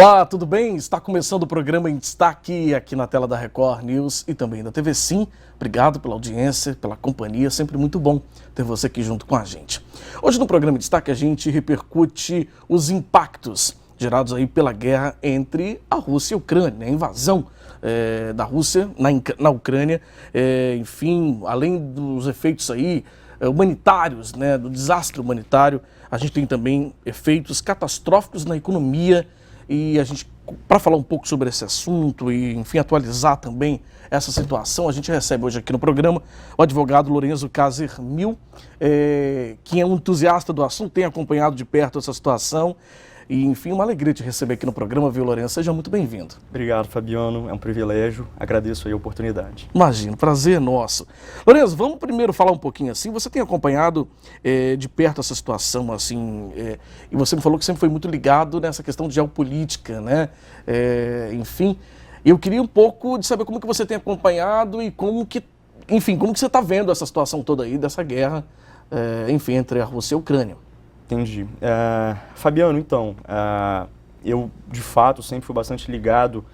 Olá, tudo bem? Está começando o programa em destaque aqui na tela da Record News e também da TV Sim. Obrigado pela audiência, pela companhia, sempre muito bom ter você aqui junto com a gente. Hoje no programa em destaque a gente repercute os impactos gerados aí pela guerra entre a Rússia e a Ucrânia, a invasão da Rússia na Ucrânia, enfim, além dos efeitos aí humanitários, né, do desastre humanitário, a gente tem também efeitos catastróficos na economia. E a gente, para falar um pouco sobre esse assunto e, enfim, atualizar também essa situação, a gente recebe hoje aqui no programa o advogado Lorenzo Casermil, que é um entusiasta do assunto, tem acompanhado de perto essa situação. E, enfim, uma alegria te receber aqui no programa, viu, Lorenzo? Seja muito bem-vindo. Obrigado, Fabiano. É um privilégio. Agradeço aí a oportunidade. Imagino, prazer é nosso. Lorenzo, vamos primeiro falar um pouquinho assim. Você tem acompanhado de perto essa situação, assim, e você me falou que sempre foi muito ligado nessa questão de geopolítica, né? Enfim, eu queria um pouco de saber como que você tem acompanhado e como que, enfim, como que você está vendo essa situação toda aí, dessa guerra, enfim, entre a Rússia e a Ucrânia. Entendi. Fabiano, então, eu de fato sempre fui bastante ligado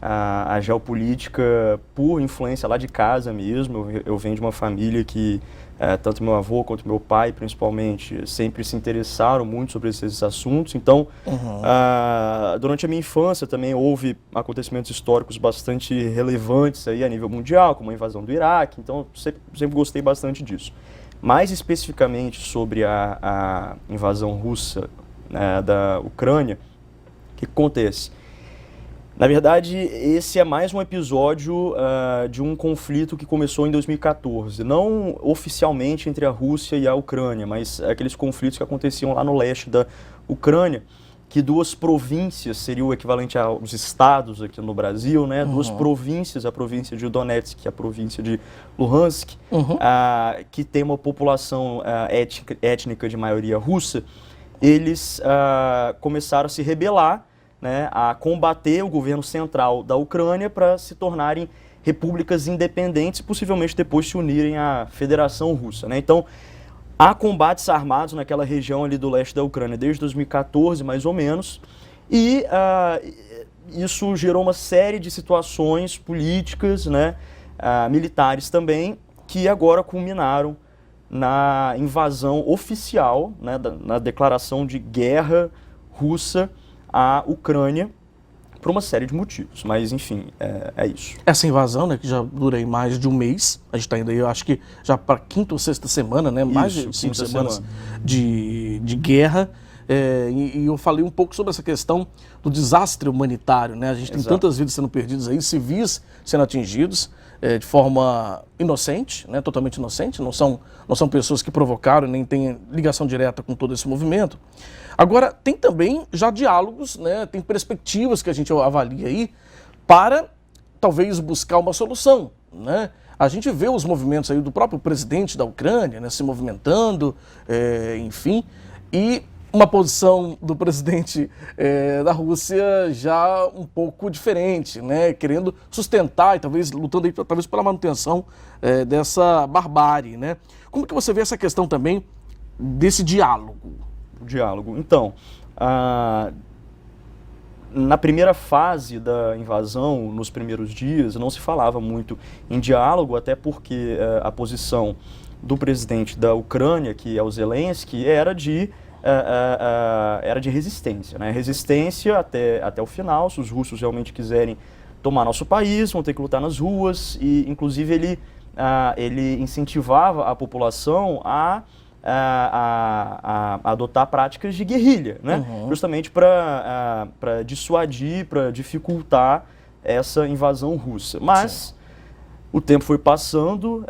à geopolítica por influência lá de casa mesmo. Eu venho de uma família que, tanto meu avô quanto meu pai, principalmente, sempre se interessaram muito sobre esses assuntos. Então, durante a minha infância também houve acontecimentos históricos bastante relevantes aí a nível mundial, como a invasão do Iraque. Então, sempre gostei bastante disso. Mais especificamente sobre a invasão russa, da Ucrânia, o que acontece? Na verdade, esse é mais um episódio de um conflito que começou em 2014. Não oficialmente entre a Rússia e a Ucrânia, mas aqueles conflitos que aconteciam lá no leste da Ucrânia, que duas províncias, seria o equivalente aos estados aqui no Brasil, né? Duas províncias, a província de Donetsk e a província de Luhansk, que tem uma população étnica de maioria russa, eles começaram a se rebelar, né, a combater o governo central da Ucrânia para se tornarem repúblicas independentes e possivelmente depois se unirem à Federação Russa, né? Então, há combates armados naquela região ali do leste da Ucrânia desde 2014, mais ou menos, e isso gerou uma série de situações políticas, né, militares também, que agora culminaram na invasão oficial, né, na declaração de guerra russa à Ucrânia, por uma série de motivos, mas enfim, é isso. Essa invasão, né, que já dura aí mais de um mês, a gente está indo aí, eu acho que já para a quinta ou sexta semana, né, mais de 5 semanas de guerra, e eu falei um pouco sobre essa questão do desastre humanitário, né, a gente tem tantas vidas sendo perdidas aí, civis sendo atingidos de forma inocente, né, totalmente inocente, não são pessoas que provocaram, nem têm ligação direta com todo esse movimento. Agora, tem também já diálogos, né, tem perspectivas que a gente avalia aí para talvez buscar uma solução, né? A gente vê os movimentos aí do próprio presidente da Ucrânia, né, se movimentando, enfim, e uma posição do presidente da Rússia já um pouco diferente, né, querendo sustentar e talvez lutando aí, talvez pela manutenção dessa barbárie, né? Como que você vê essa questão também desse diálogo? Diálogo. Então, na primeira fase da invasão, nos primeiros dias, não se falava muito em diálogo, até porque a posição do presidente da Ucrânia, que é o Zelensky, era de resistência, né? Resistência até o final. Se os russos realmente quiserem tomar nosso país, vão ter que lutar nas ruas, e inclusive ele incentivava a população a adotar práticas de guerrilha, né? Justamente para dissuadir, para dificultar essa invasão russa. Mas o tempo foi passando,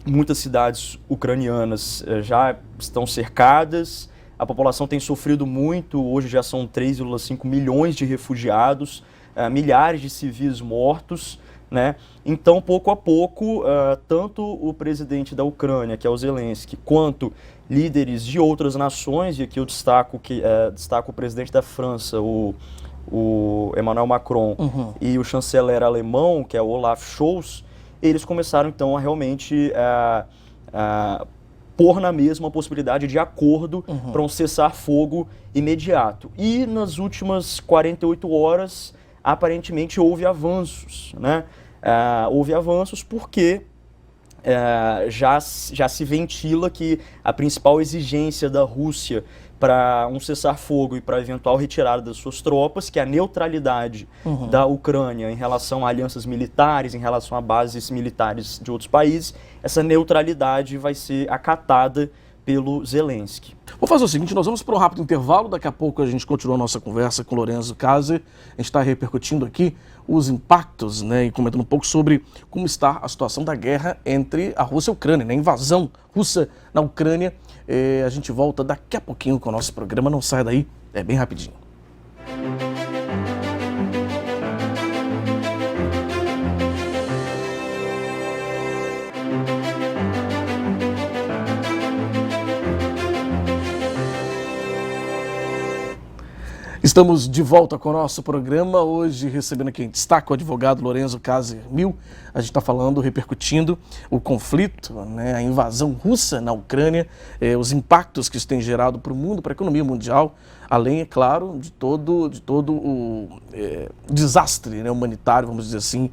muitas cidades ucranianas já estão cercadas, a população tem sofrido muito, hoje já são 3,5 milhões de refugiados, milhares de civis mortos, né? Então, pouco a pouco, tanto o presidente da Ucrânia, que é o Zelensky, quanto líderes de outras nações, e aqui eu destaco o presidente da França, o Emmanuel Macron, e o chanceler alemão, que é o Olaf Scholz, eles começaram então a realmente pôr na mesma possibilidade de acordo para um cessar-fogo imediato. E nas últimas 48 horas, aparentemente, houve avanços, né? Houve avanços porque já se ventila que a principal exigência da Rússia para um cessar-fogo e para a eventual retirada das suas tropas, que é a neutralidade da Ucrânia em relação a alianças militares, em relação a bases militares de outros países, essa neutralidade vai ser acatada pelo Zelensky. Vou fazer o seguinte, nós vamos para um rápido intervalo, daqui a pouco a gente continua a nossa conversa com Lorenzo Kaser, a gente está repercutindo aqui os impactos, né, e comentando um pouco sobre como está a situação da guerra entre a Rússia e a Ucrânia, né, a invasão russa na Ucrânia. A gente volta daqui a pouquinho com o nosso programa, não saia daí, é bem rapidinho. Estamos de volta com o nosso programa, hoje recebendo aqui em destaque o advogado Lorenzo Kaser Mil. A gente está falando, repercutindo o conflito, né, a invasão russa na Ucrânia, os impactos que isso tem gerado para o mundo, para a economia mundial, além, é claro, de todo o desastre, né, humanitário, vamos dizer assim,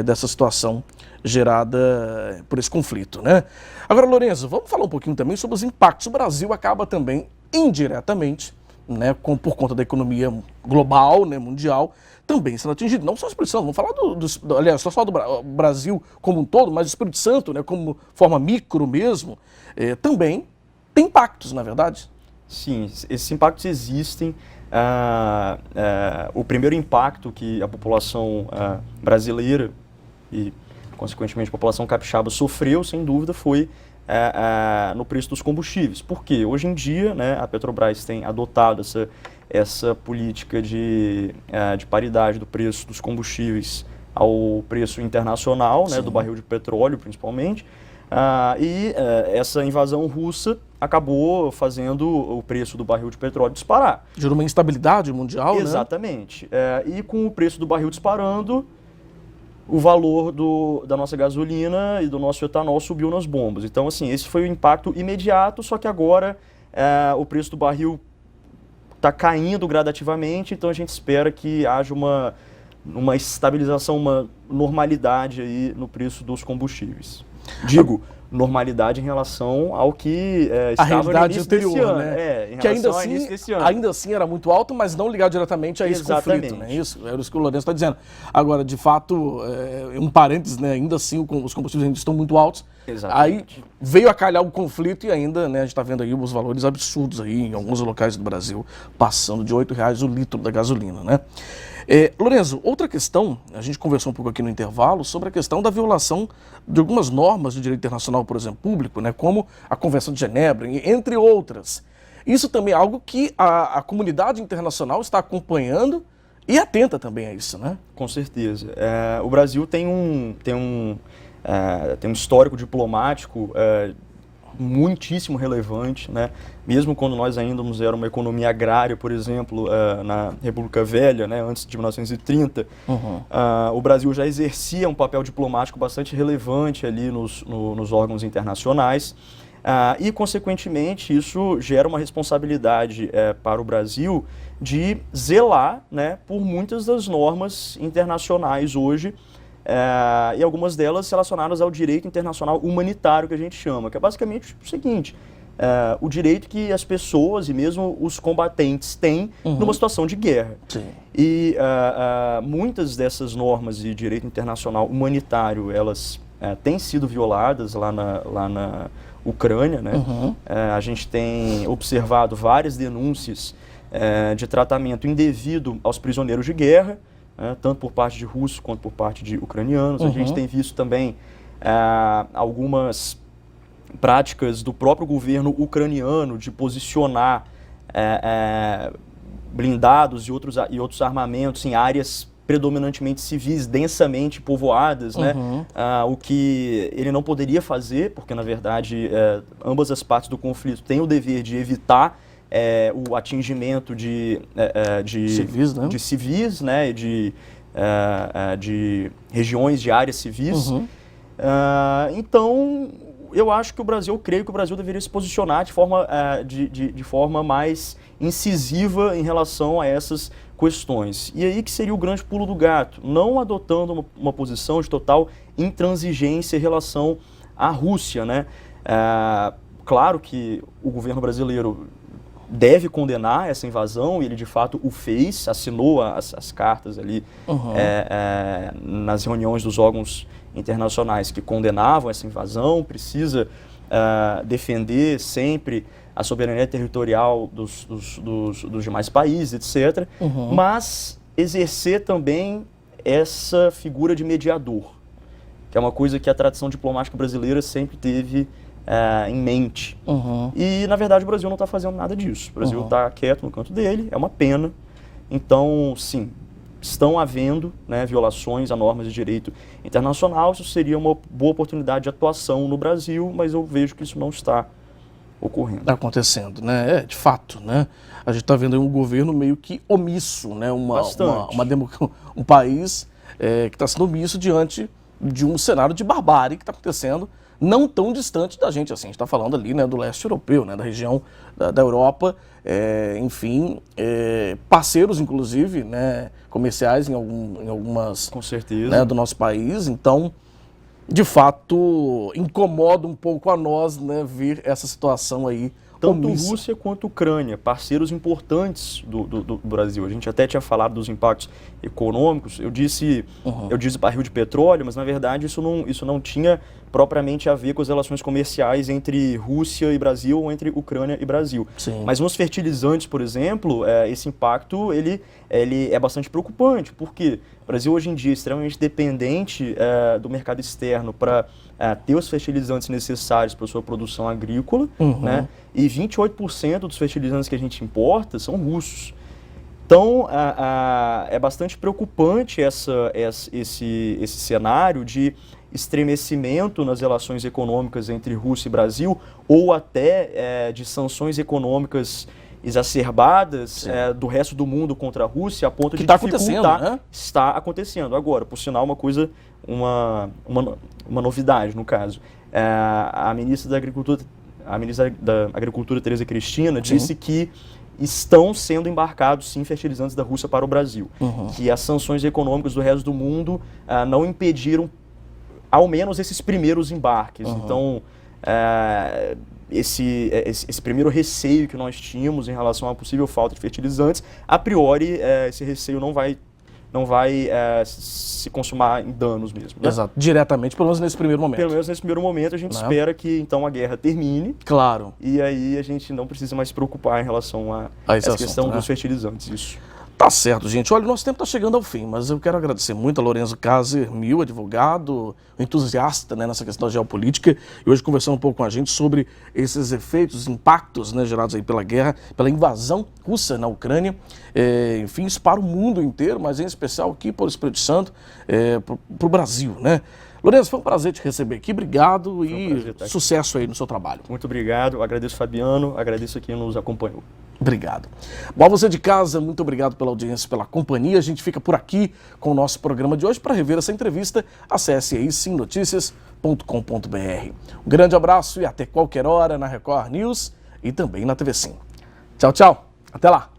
dessa situação gerada por esse conflito, né? Agora, Lorenzo, vamos falar um pouquinho também sobre os impactos. O Brasil acaba também, indiretamente, né, por conta da economia global, né, mundial, também sendo atingido. Não só o Espírito Santo, vamos falar aliás, só do Brasil como um todo, mas o Espírito Santo, né, como forma micro mesmo, também tem impactos, na verdade? Sim, esses impactos existem. O primeiro impacto que a população brasileira e, consequentemente, a população capixaba sofreu, sem dúvida, foi no preço dos combustíveis. Por quê? Hoje em dia, né, a Petrobras tem adotado essa política de paridade do preço dos combustíveis ao preço internacional, né, do barril de petróleo, principalmente. Essa invasão russa acabou fazendo o preço do barril de petróleo disparar. Gerou uma instabilidade mundial, né? Exatamente. E com o preço do barril disparando, o valor da nossa gasolina e do nosso etanol subiu nas bombas. Então, assim, esse foi o impacto imediato, só que agora o preço do barril está caindo gradativamente, então a gente espera que haja uma estabilização, uma normalidade aí no preço dos combustíveis. Digo, normalidade em relação ao que estava no início anterior, desse ano, né? em que relação ao início desse ano. Ainda assim era muito alto, mas não ligado diretamente a esse conflito, né? Isso, era isso que o Lourenço está dizendo. Agora, de fato, um parênteses, né? Ainda assim os combustíveis ainda estão muito altos. Exatamente. Aí veio a calhar o conflito e ainda, né, a gente está vendo aí os valores absurdos aí em alguns locais do Brasil, passando de R$8 o litro da gasolina, né? Lorenzo, outra questão, a gente conversou um pouco aqui no intervalo sobre a questão da violação de algumas normas de direito internacional, por exemplo, público, né, como a Convenção de Genebra, entre outras. Isso também é algo que a comunidade internacional está acompanhando e atenta também a isso, né? Com certeza. O Brasil tem um histórico diplomático muitíssimo relevante, né? Mesmo quando nós ainda éramos uma economia agrária, por exemplo, na República Velha, né, antes de 1930, o Brasil já exercia um papel diplomático bastante relevante ali nos órgãos internacionais e, consequentemente, isso gera uma responsabilidade para o Brasil de zelar, né, por muitas das normas internacionais hoje, e algumas delas relacionadas ao direito internacional humanitário, que a gente chama, que é basicamente o seguinte: o direito que as pessoas e mesmo os combatentes têm numa situação de guerra. Sim. E muitas dessas normas de direito internacional humanitário, elas têm sido violadas lá na Ucrânia, né? A gente tem observado várias denúncias de tratamento indevido aos prisioneiros de guerra, tanto por parte de russos quanto por parte de ucranianos. A gente tem visto também algumas práticas do próprio governo ucraniano de posicionar blindados e outros armamentos em áreas predominantemente civis, densamente povoadas, né? O que ele não poderia fazer, porque, na verdade, ambas as partes do conflito têm o dever de evitar o atingimento de civis, né? De civis, né? De regiões, de áreas civis. Então, eu acho que eu creio que o Brasil deveria se posicionar de forma mais incisiva em relação a essas questões. E aí que seria o grande pulo do gato, não adotando uma posição de total intransigência em relação à Rússia, né? Claro que o governo brasileiro deve condenar essa invasão, e ele de fato o fez, assinou as cartas ali nas reuniões dos órgãos internacionais que condenavam essa invasão, precisa defender sempre a soberania territorial dos demais países, etc., mas exercer também essa figura de mediador, que é uma coisa que a tradição diplomática brasileira sempre teve em mente. E, na verdade, o Brasil não está fazendo nada disso. O Brasil está quieto no canto dele, é uma pena. Então, sim, estão havendo, né, violações a normas de direito internacional. Isso seria uma boa oportunidade de atuação no Brasil, mas eu vejo que isso não está ocorrendo. Está acontecendo, né? De fato, né? A gente está vendo aí um governo meio que omisso, né? Um país que está sendo omisso diante de um cenário de barbárie que está acontecendo, não tão distante da gente, assim, a gente está falando ali, né, do leste europeu, né, da região da Europa, enfim, parceiros, inclusive, né, comerciais em algumas, com certeza, né, do nosso país. Então, de fato, incomoda um pouco a nós, né, ver essa situação aí. Tanto Rússia quanto Ucrânia, parceiros importantes do Brasil. A gente até tinha falado dos impactos econômicos. Eu disse barril de petróleo, mas na verdade isso não tinha propriamente a ver com as relações comerciais entre Rússia e Brasil ou entre Ucrânia e Brasil. Sim. Mas nos fertilizantes, por exemplo, esse impacto ele é bastante preocupante, porque o Brasil hoje em dia é extremamente dependente do mercado externo para ter os fertilizantes necessários para a sua produção agrícola, né? E 28% dos fertilizantes que a gente importa são russos. Então, é bastante preocupante esse cenário de estremecimento nas relações econômicas entre Rússia e Brasil, ou até de sanções econômicas exacerbadas do resto do mundo contra a Rússia, a ponto de dificultar. Né? Está acontecendo agora. Por sinal, uma novidade, no caso. A ministra da Agricultura, Tereza Cristina, disse que estão sendo embarcados, sim, fertilizantes da Rússia para o Brasil. Que as sanções econômicas do resto do mundo não impediram, ao menos, esses primeiros embarques. Então, esse primeiro receio que nós tínhamos em relação à possível falta de fertilizantes, a priori, esse receio não vai se consumar em danos mesmo. Né? Exato, diretamente, pelo menos nesse primeiro momento. Pelo menos nesse primeiro momento, a gente espera que então a guerra termine. Claro. E aí a gente não precisa mais se preocupar em relação a essa questão dos fertilizantes. Isso. Tá certo, gente. Olha, o nosso tempo está chegando ao fim, mas eu quero agradecer muito a Lorenzo Kaser Mil, advogado, entusiasta, né, nessa questão da geopolítica, e hoje conversando um pouco com a gente sobre esses efeitos, impactos, né, gerados aí pela guerra, pela invasão russa na Ucrânia, enfim, isso para o mundo inteiro, mas em especial aqui para o Espírito Santo, para o Brasil, né? Lorenzo, foi um prazer te receber aqui, obrigado e sucesso aí no seu trabalho. Muito obrigado, agradeço Fabiano, agradeço a quem nos acompanhou. Obrigado. Bom, a você de casa, muito obrigado pela audiência, pela companhia. A gente fica por aqui com o nosso programa de hoje. Para rever essa entrevista, acesse aí simnoticias.com.br. Um grande abraço e até qualquer hora na Record News e também na TV Sim. Tchau, tchau. Até lá.